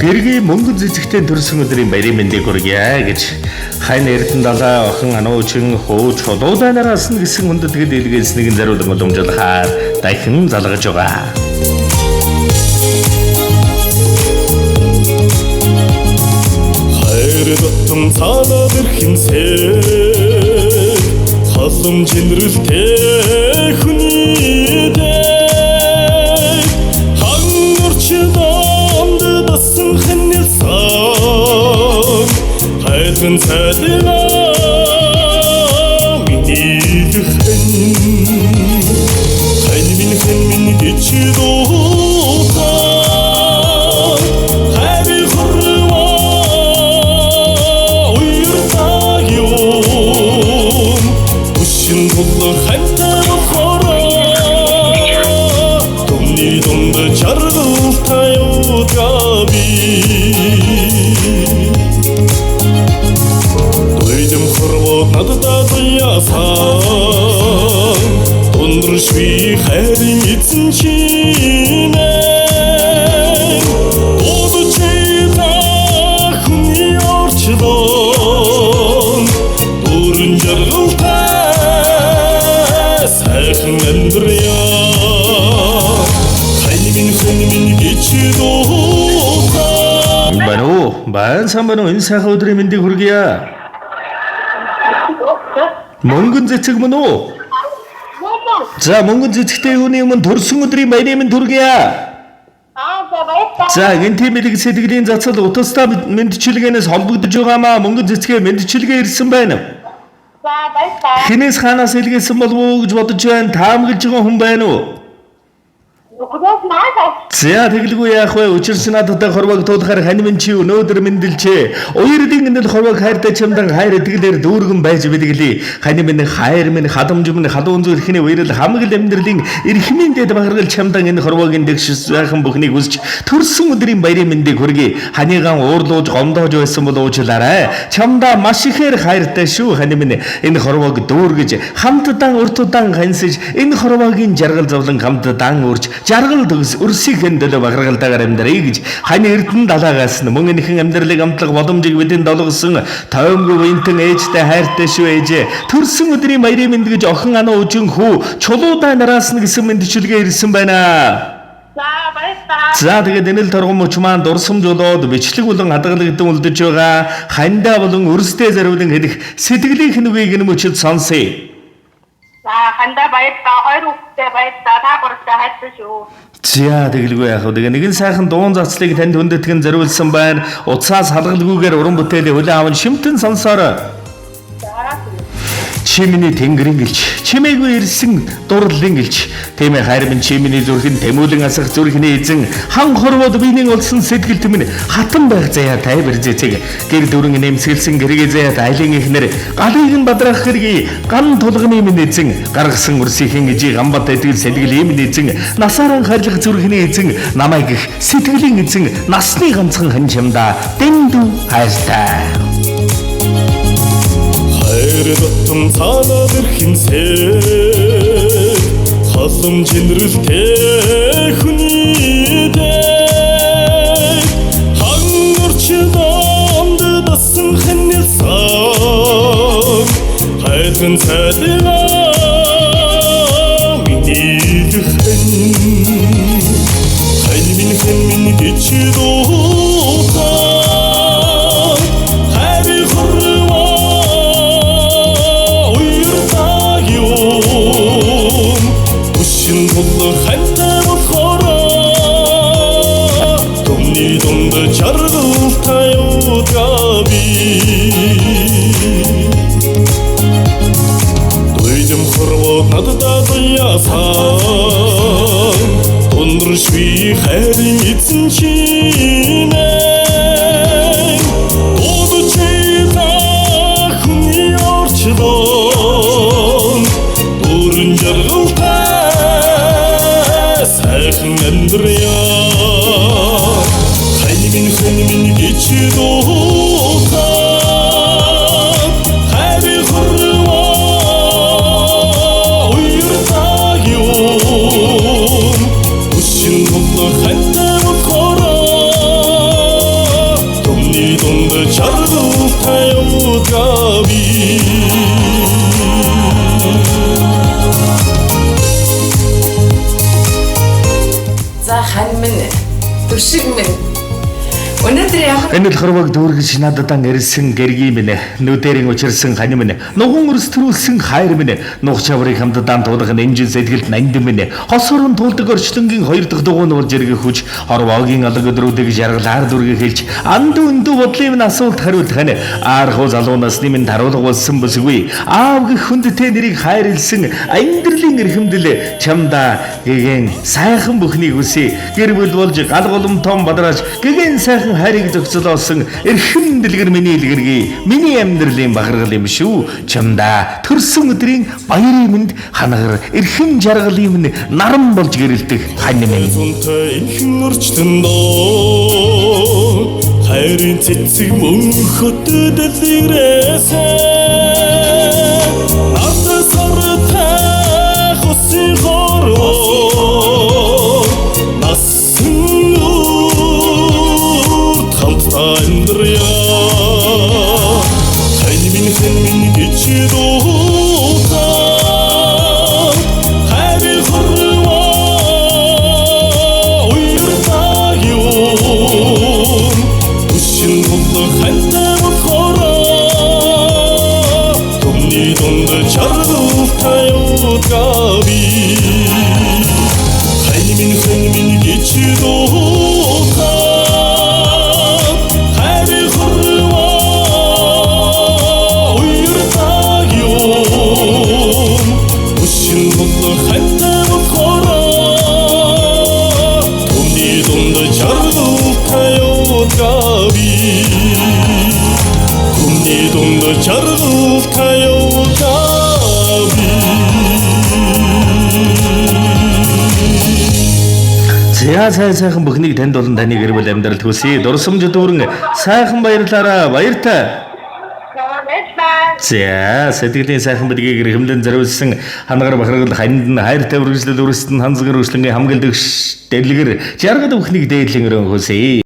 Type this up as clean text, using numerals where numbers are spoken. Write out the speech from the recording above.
Гэргийн мөнгө зэцэгтэй төрсөн өдрийн баярын мэндийг хүргье гэж хань эрдэнэ далай охин ануучин хууч холуудаа нараас нь гисэн хүндэтгэд илгээс нэгэн зариулан уламжлахаар дахин залгаж байгаа. Хайр дотом цаанаа дэрхинсээ хасам чинрэлтэй хүний дэ хангорчдонд дасан хэнэлсэн хайрын цайлаа миний хэн минь гिचдоо Шви хайрын эзэн чинээ Одчида хүний орчлон Дөрөн жаргалтай сайхан амьдрья Хань минь гिचдоо Баян самбано энэ сайхан өдрийн мэндийг хүргье. Мөнгөн цэцэг мөн үү? За мөнгөн цэцэгтэй юуны өмнө төрсөн өдрийн баярын мэнд хүргье. За энэ тийм их сэтгэлийн зацал утастай мэндчилгээнээс холбогдож байгаамаа мөнгөн цэцгээ мэндчилгээ ирсэн байна. За баярлалаа. Хинээс хаанаас илгээсэн болов уу гэж бодож байна. Таамаглаж байгаа хүн байна уу? За тэгэлгүй яах вэ? Учирч надад хорвог туулахаар хань минь чи өнөөдөр мэндэлчээ. Уярдын гэнэл хорвог хайртай чамдан хайр итгэлээр дүүргэн байж бидэглээ. Хань минь хайр минь хадамж минь хадуун зүйл ихний уярал хамаг амьдралын эрхмийн дэд багаргал чамдан энэ хорвогийн дэгш сайхан бүхнийг үсч төрсөн өдрийн баярын мэндийг хүргэе. Ханигаан уурлууж гомдоож байсан бол уучлаарай. Чамдаа маш ихээр хайртай шүү. Хань минь энэ хорвог дүүргэж хамтдаа уртудаан хансаж энэ хорвогийн жаргал зовлон хамтдаа үрж жаргал төгс өрсийг хэмдэлэ багаргалтайгаар амьдрий гэж хань эрдэнэ далаагаас мөн энэхэн амьдралыг амтлах боломжийг бидэнд олгосон тоймгүй винтэн ээжтэй хайртай шүү ээжээ төрсөн өдрийн баярын мэнд гэж охин анаа үжин хүү чулуудаа нараас нь гэсэн мэндчилгээ ирсэн байна. За баярлалаа. За тэгээд энэл торгон мөч маань дурсамж болоод бичлэг болон хадгалагдсан үлдэж байгаа хандаа болон өрсдөө зариулан хэлэх сэтгэлийн хинүгийг энэ мөчөд сонсъё. За хандаа баярлалаа. Хоёр хүүхдээ баярлалаа. Та гуравтай хайртай шүү. За тэгэлгүй яах вэ? Нэгэн сайхан дуун зацлыг танд хүндэтгэн зориулсан байна. Уцаас халгалгүйгээр уран бүтээлийн хүлээн аван шимтэн сонсоорой. Чимэний тэнгэрийн гэлч, чимээгүй ирсэн дурлалын гэлч. Тийм ээ хайр минь чимэний зүрхэн тэмүүлэн асах зүрхний эзэн хан хорвоод биений олсон сэтгэл төмөн хатан байх заяа тайвар зэцэг. Гэр дүрэн нэмсгэлсэн гэргээ заяа айлын ихнэр галыг нь бадраах хэргийг ган тулганы минь эзэн гаргасан өрсөхийн ижи гамбат эдгэл сэлгэл минь эзэн насаараа харлах зүрхний эзэн намайг их сэтгэлийн эзэн насны ганцхан хэн чамда дэндүү хайртай. Хайр дотом цаанаа дэрхинсээ хасам чинрэлтэй хүний дэ хангорчдонд дасан хэнэлсэн хайрын цайлаа миний хэн минь гिचдоо Шви хайрын эзэн чинээ Одчида хүний орчлон Дөрөн жаргалтай сайхан амьдрья Хань минь гिचдоо хайрын хорвоо уярдаг юм Хантаа болохоор Түшиг минь. Өнөөдөр ямар Энэ л хорвог дүүргэж нададан ирсэн гэргий минь нүдэрийн учирсан хань минь нуган өрс төрүүлсэн хайр минь нух чаврыг хамтдаа туулах нэмжин сэтгэлд нанд минь хосорон тулдаг орчлонгийн хоёр дахь дугуй нуур зэрэг хүч хорвогийн алга өдрүүдийг жаргалаар дүргээ хэлж анд өндөв бодлын минь асуулт хариулт хань аархуу залуунаас нэмэн таруулга болсон бүсгүй аав гэх хүндтэй нэрийг хайрлсан амьдралын эрхэмдэл чамда гэгэн сайхан бүхнийг үсэ гэр бүл болж гал голомтон бадраж гэгэн сайхан хайрыг зохицолоосон эрхэм дэлгэр миний илгэргий миний амьдралын багаргал юм шүү чамда төрсөн өдрийн баярын мэнд ханагар эрхэм жаргалын минь наран болж гэрэлдэх хань минь Зунтай инхэн орчтондоо хайрын цэцэг мөнхөд дэлгэрээсээ Ната сартай хусын хорвоо Насан нүрт хамтдаа амьдрья Хань минь гэж дуудаа хайрын хорвоо уяртаг юм Түшин болдог хайртай болохоор Түмний дунд чаргав таюутгави Хань минь гэж дуудаа хайрын хорвоо уяртаг юм Түшин болдог хайртай болохоор Түмний дунд чаргав таюутгави Түмний дунд чаргав таюутгави За сайхан бүхнийг танд болон таны гэр бүл амьдралд хүсье дурсамж дүүрэн сайхан баярлаараа баяртай Баярлалаа. За сэтгэлийн сайхан бэлгийг эрхэмлэн зориулсан ханагар бахаргал ханд нь хайртай үргэлжлэл үргэлжлэн ханзгар үргэлжлэнгийн хамгаалдаг дэлгэр жаргал бүхнийг дээдлэн өрөн хүсье